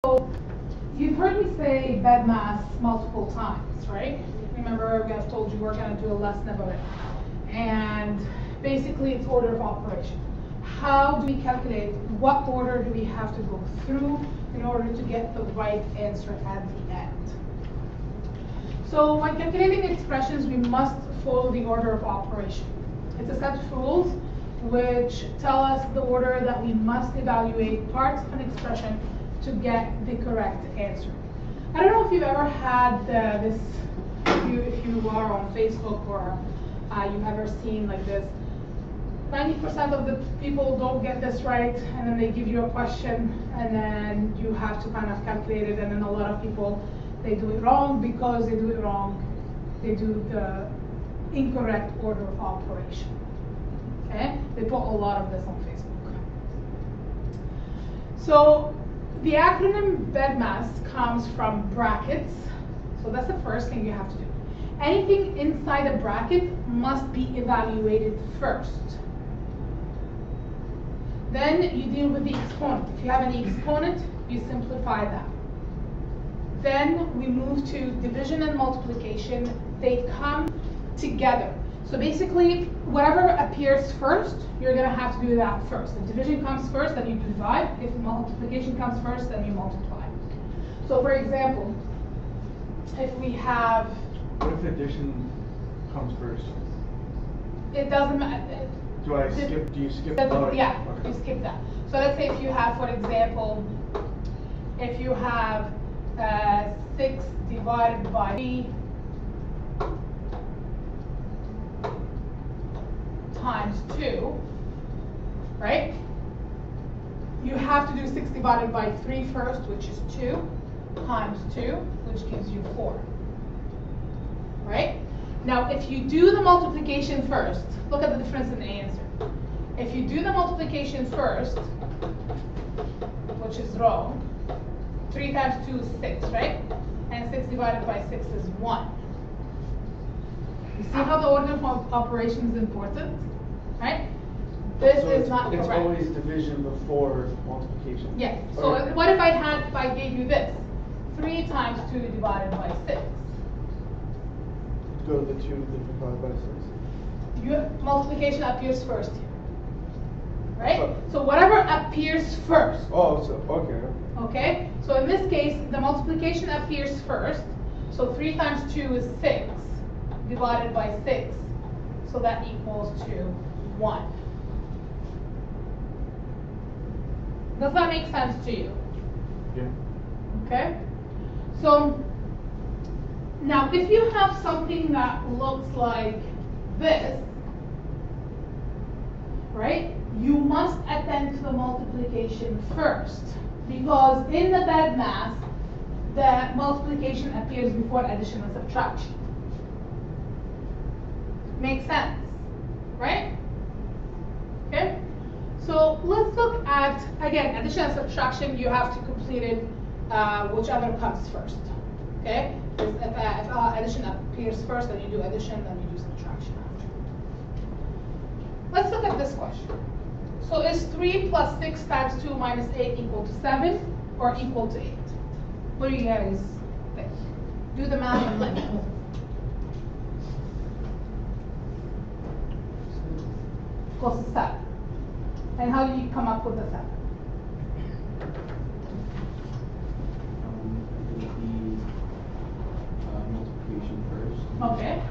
So you've heard me say BEDMAS multiple times, right? Remember, I've told you we're going to do a lesson about it. And basically, it's order of operation. How do we calculate? What order do we have to go through in order to get the right answer at the end? So when calculating expressions, we must follow the order of operation. It's a set of rules which tell us the order that we must evaluate parts of an expression to get the correct answer. I don't know if you've ever had this, if you are on Facebook or you've ever seen like this, 90% of the people don't get this right, and then they give you a question, and then you have to kind of calculate it, and then a lot of people, they do it wrong. Because they do it wrong, they do the incorrect order of operation. Okay? They put a lot of this on Facebook. So the acronym BEDMAS comes from brackets. So that's the first thing you have to do. Anything inside a bracket must be evaluated first. Then you deal with the exponent. If you have any exponent, you simplify that. Then we move to division and multiplication. They come together. So basically, whatever appears first, you're going to have to do that first. If division comes first, then you divide. If multiplication comes first, then you multiply. So for example, if we have... What if addition comes first? It doesn't matter. Do you skip Yeah, okay. You skip that. So let's say if you have, for example, if you have 6 divided by 3 times 2, right? You have to do 6 divided by 3 first, which is 2, times 2, which gives you 4. Right? Now, if you do the multiplication first, look at the difference in the answer. If you do the multiplication first, which is wrong, 3 times 2 is 6, right? And 6 divided by 6 is 1. You see how the order of operation is important? Right? This is not correct. It's always division before multiplication. Yes. So okay. What if I gave you this? 3 times 2 divided by 6. Go to the 2 divided by 6. Your multiplication appears first here. Right? So whatever appears first. Oh, so okay. Okay? So in this case, the multiplication appears first. So 3 times 2 is 6 divided by 6. So that equals to 1. Does that make sense to you? Yeah. Okay? So now if you have something that looks like this, right? You must attend to the multiplication first, because in the BEDMAS, the multiplication appears before addition and subtraction. Makes sense, right? Okay? So let's look at, again, addition and subtraction. You have to complete it whichever comes first. Okay? If addition appears first, then you do addition, then you do subtraction after. Let's look at this question. So is 3 plus 6 times 2 minus 8 equal to 7 or equal to 8? What do you guys think? Do the math and let me know. Equals to 7. And how do you come up with the 7? Multiplication first. Okay.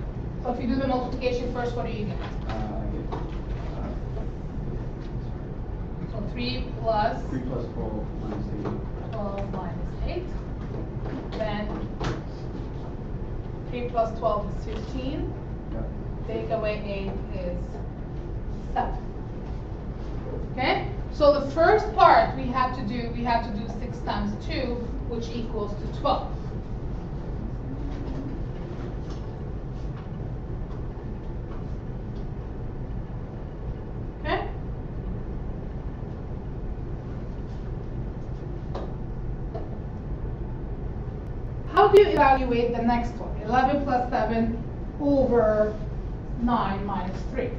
So if you do the multiplication first, what do you get? I get So 3 plus 3 plus 12 minus 8. 12 minus 8. Then 3 plus 12 is 15. Yep. Take away 8 is 7. Okay? So the first part we have to do 6 times 2, which equals to 12. Okay? How do you evaluate the next one? 11 plus 7 over 9 minus 3.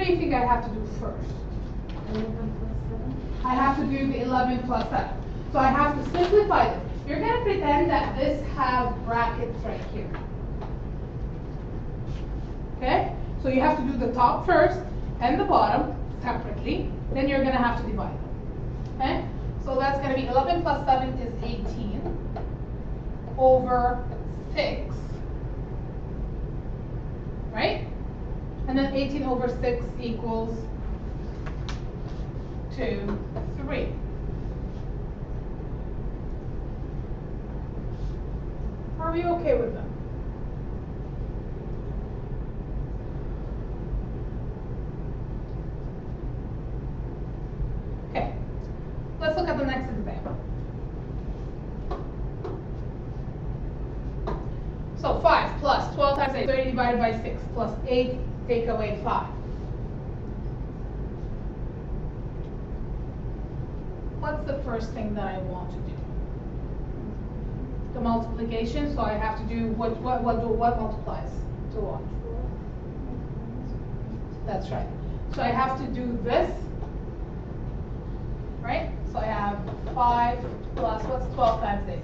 do you think I have to do first? 11 plus 7. I have to do the 11 plus 7. So I have to simplify this. You're going to pretend that this have brackets right here. Okay? So you have to do the top first and the bottom separately. Then you're going to have to divide them. Okay? So that's going to be 11 plus 7 is 18 over 6. Right? And then 18 over 6 equals 2, 3. Are we okay with that? Okay. Let's look at the next example. So 5 plus 12 times 8, 30 divided by 6 plus 8, take away 5. What's the first thing that I want to do? The multiplication, so I have to do what multiplies to what? That's right. So I have to do this, right? So I have 5 plus, what's 12 times 8?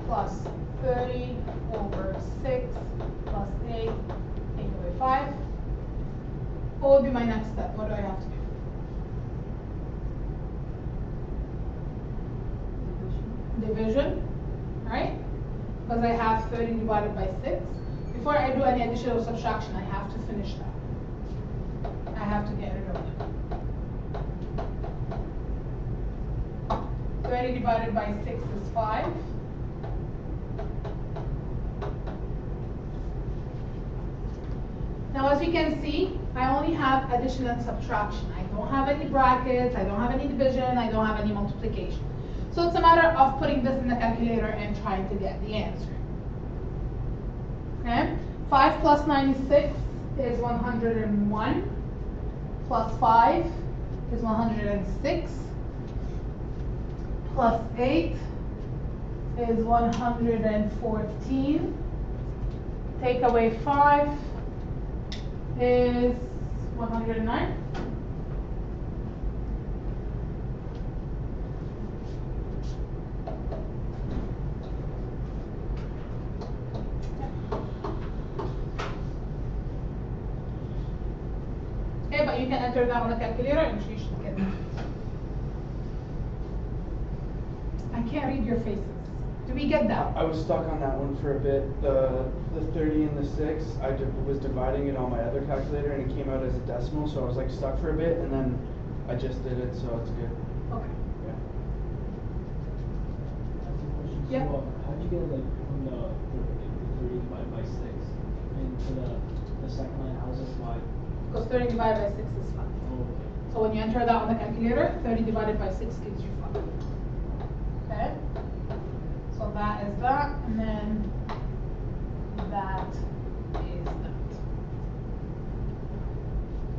Plus 30 over 6 plus 8, take away 5. What would be my next step? What do I have to do? Division, right? Because I have 30 divided by 6. Before I do any addition or subtraction, I have to finish that. I have to get rid of it. 30 divided by 6 is 5. Now, as you can see, I only have addition and subtraction. I don't have any brackets, I don't have any division, I don't have any multiplication. So it's a matter of putting this in the calculator and trying to get the answer. Okay? 5 plus 96 is 101. Plus 5 is 106. Plus 8 is 114. Take away 5 is 109. Okay, but you can enter that on the calculator and you should get it. I can't read your faces. Do we get that? I was stuck on that one for a bit. The 30 and the 6, I was dividing it on my other calculator and it came out as a decimal, so I was like stuck for a bit, and then I just did it, so it's good. Okay. Yeah. Yeah. So, how'd you get like from the 30 divided by 6 into the second line? How's this y? Because 30 divided by 6 is 5. Oh, okay. So when you enter that on the calculator, 30 divided by 6 gives you 5. Okay? So that is that, and then that is that.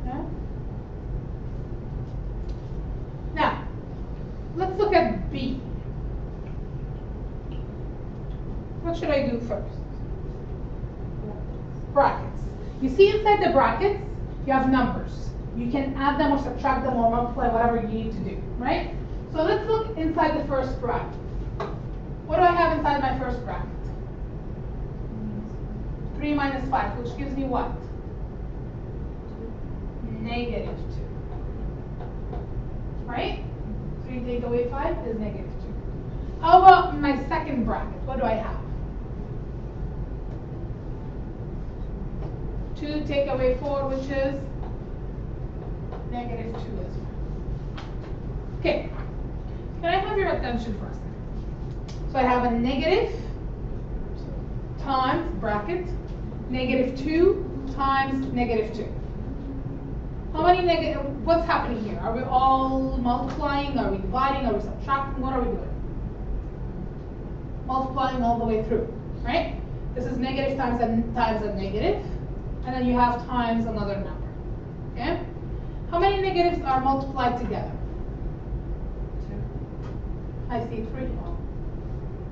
Okay? Now, let's look at B. What should I do first? Brackets. You see inside the brackets, you have numbers. You can add them or subtract them or multiply, whatever you need to do, right? So let's look inside the first bracket. What do I have inside my first bracket? 3 minus 5, which gives me what? Negative 2. Right? 3 take away 5 is negative 2. How about my second bracket? What do I have? 2 take away 4, which is negative 2 as well. Okay. Can I have your attention for a second? So I have a negative times bracket, negative 2 times negative 2. How many negative, what's happening here? Are we all multiplying? Are we dividing? Are we subtracting? What are we doing? Multiplying all the way through, right? This is negative times a negative, and then you have times another number, okay? How many negatives are multiplied together? 2. I see 3.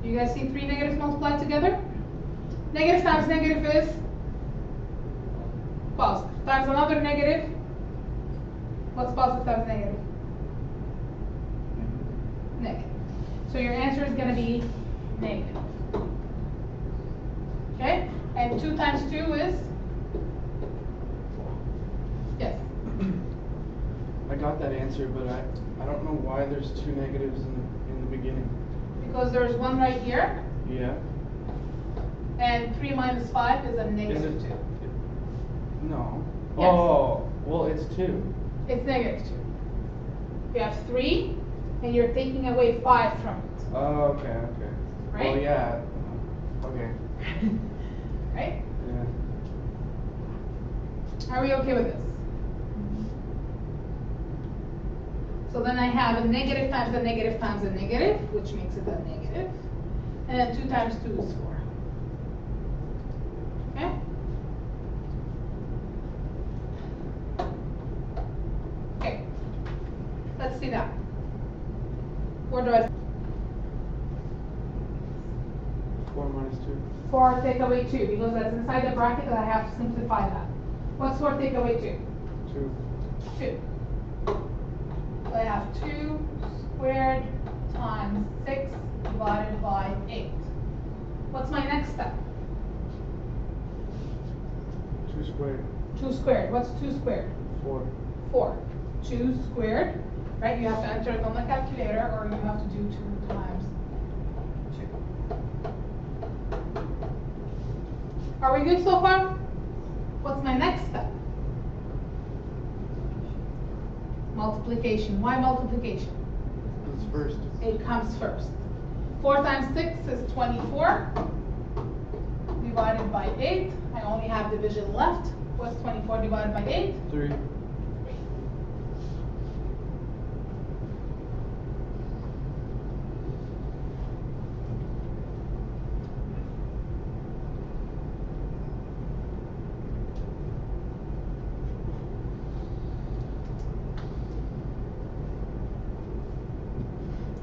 You guys see 3 negatives multiplied together? Negative times negative is Positive. Times another negative. What's positive times negative? Negative. So your answer is going to be negative. Okay? And 2 times 2 is? Yes. I got that answer, but I don't know why there's 2 negatives in the beginning. Because there's one right here, Yeah. and 3 minus 5 is a Is negative it? 2. No. Yes. Oh, well, it's 2. It's negative 2. You have 3, and you're taking away 5 from it. Oh, okay. Right? Well, yeah. Okay. Right? Yeah. Are we okay with this? So then I have a negative times a negative times a negative, which makes it a negative. And then 2 times 2 is 4. Okay? Okay. Let's see that. Where do I? 4 minus 2. 4 take away 2, because that's inside the bracket and I have to simplify that. What's 4 take away 2? 2. 2. So I have 2 squared times 6 divided by 8. What's my next step? 2 squared. 2 squared. What's 2 squared? 4. 4. 2 squared, right? You have to enter it on the calculator, or you have to do 2 times 2. Are we good so far? What's my next step? Multiplication. Why multiplication? That's first. It comes first. 4 times 6 is 24. Divided by 8. I only have division left. What's 24 divided by 8? 3.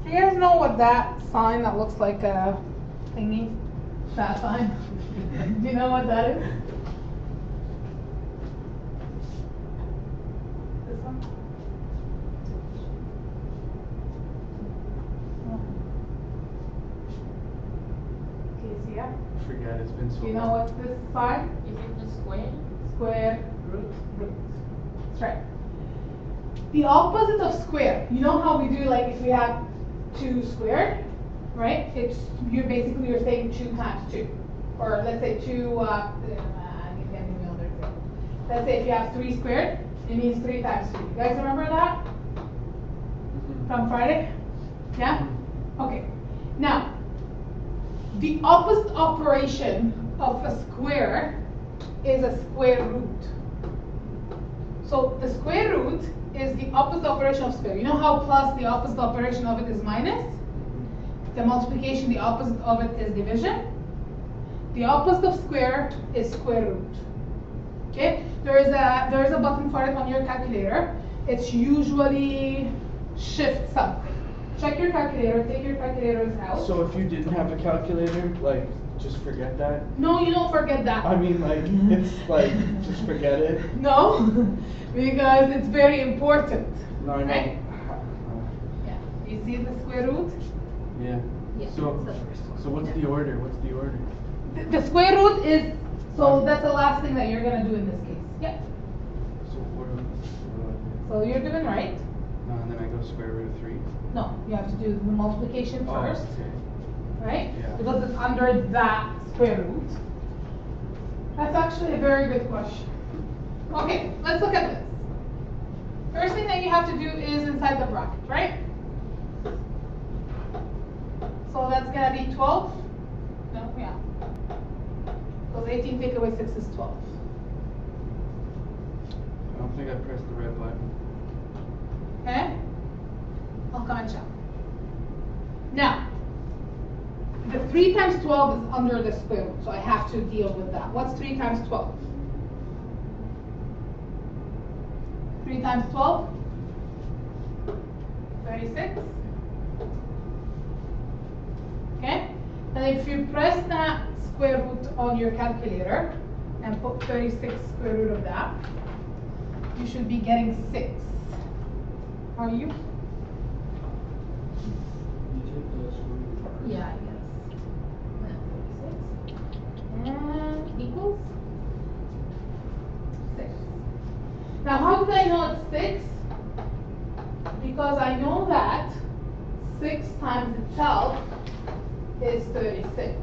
Do you guys know what that sign that looks like a thingy? That sign? Do you know what that is? This one? Can you see that? Forget, it's been so Do you know long. what's this sign? Is it the square? Square root. That's right. The opposite of square. You know how we do, like, if we have 2 squared, right? It's you're saying 2 times 2, or let's say 2. Let's say if you have 3 squared, it means 3 times 3. You guys remember that Mhm. from Friday? Yeah. Okay. Now, the opposite operation of a square is a square root. So the square root is the opposite operation of square. You know how plus, the opposite operation of it is minus? The multiplication, the opposite of it is division. The opposite of square is square root. Okay? There is a button for it on your calculator. It's usually shift something. Check your calculator, take your calculators out. So if you didn't have a calculator, like, just forget that? No, you don't forget that. I mean, like, it's like, just forget it. No, because it's very important. No, I know. Right? Yeah. You see the square root? Yeah. Yeah, So, it's the first one. so what's the order? What's the order? The square root is, so that's the last thing that you're gonna do in this case. Yeah. So what do I So you're doing right. do? And then I go square root of 3. No, you have to do the multiplication Oh, first, okay. right? Yeah. Because it's under that square root. That's actually a very good question. Okay, let's look at this. First thing that you have to do is inside the bracket, right? So that's gonna be 12. No, yeah. Because 18 take away 6 is 12. I don't think I pressed the red button. Okay? I'll catch up. Now, the 3 times 12 is under the square root, so I have to deal with that. What's 3 times 12? 3 times 12? 36. Okay? And if you press that square root on your calculator, and put 36 square root of that, you should be getting 6. Are you? You take the square root first. Yeah, I guess. And equals 6. Now, how did I know it's 6? Because I know that 6 times itself is 36.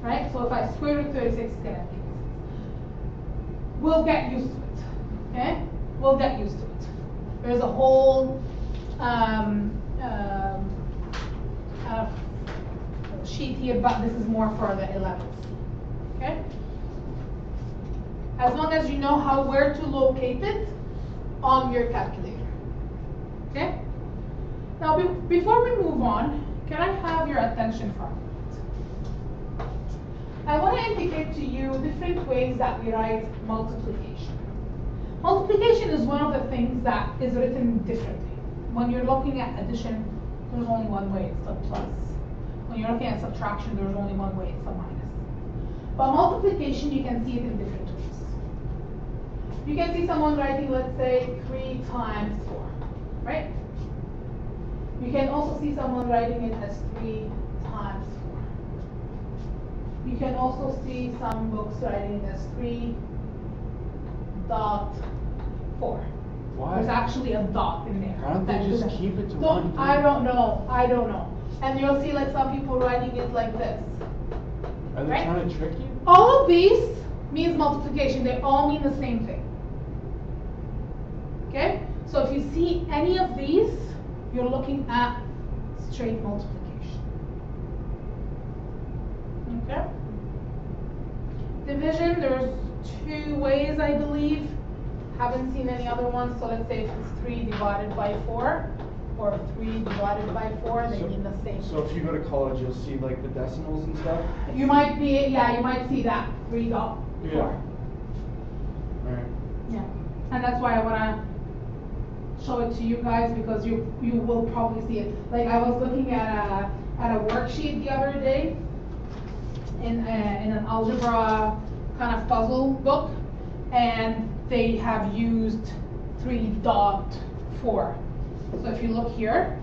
Right? So if I square root 36, it's gonna be. We'll get used to it. Okay? We'll get used to it. There's a whole sheet here, but this is more for the 11s. Okay? As long as you know where to locate it on your calculator. Okay? Now, before we move on, can I have your attention for a moment? I want to indicate to you different ways that we write multiplication. Multiplication is one of the things that is written differently. When you're looking at addition, there's only one way, it's a plus. When you're looking at subtraction, there's only one way, it's a minus. But multiplication, you can see it in different ways. You can see someone writing, let's say, 3 times 4, right? You can also see someone writing it as 3 times 4. You can also see some books writing it as 3.4. Why? There's actually a dot in there. Why don't they just keep it to one thing? I don't know. And you'll see like some people writing it like this. Are they Right? trying to trick you? All of these means multiplication. They all mean the same thing. Okay? So if you see any of these, you're looking at straight multiplication. Okay? Division, there's 2 ways, I believe. Haven't seen any other ones, so let's say if it's 3 divided by 4, or 3 divided by 4, they mean the same. So if you go to college, you'll see like the decimals and stuff? You might see that, 3.4. Yeah. Alright. Yeah, and that's why I wanna show it to you guys, because you will probably see it. Like I was looking at a worksheet the other day in an algebra kind of puzzle book, and they have used 3.4. So if you look here,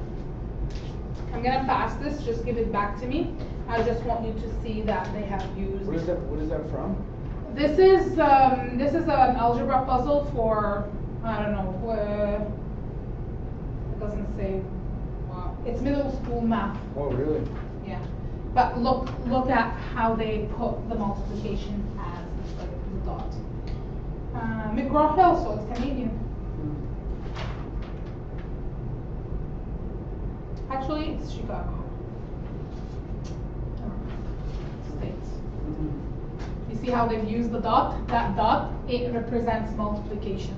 I'm gonna pass this, just give it back to me. I just want you to see that they have used. What is that from? This is an algebra puzzle for, I don't know, it doesn't say, wow. It's middle school math, Oh, really? yeah. But look at how they put the multiplication as like the dot. McGraw-Hill, so it's Canadian. Actually, it's Chicago. States. You see how they've used the dot? That dot, it represents multiplication.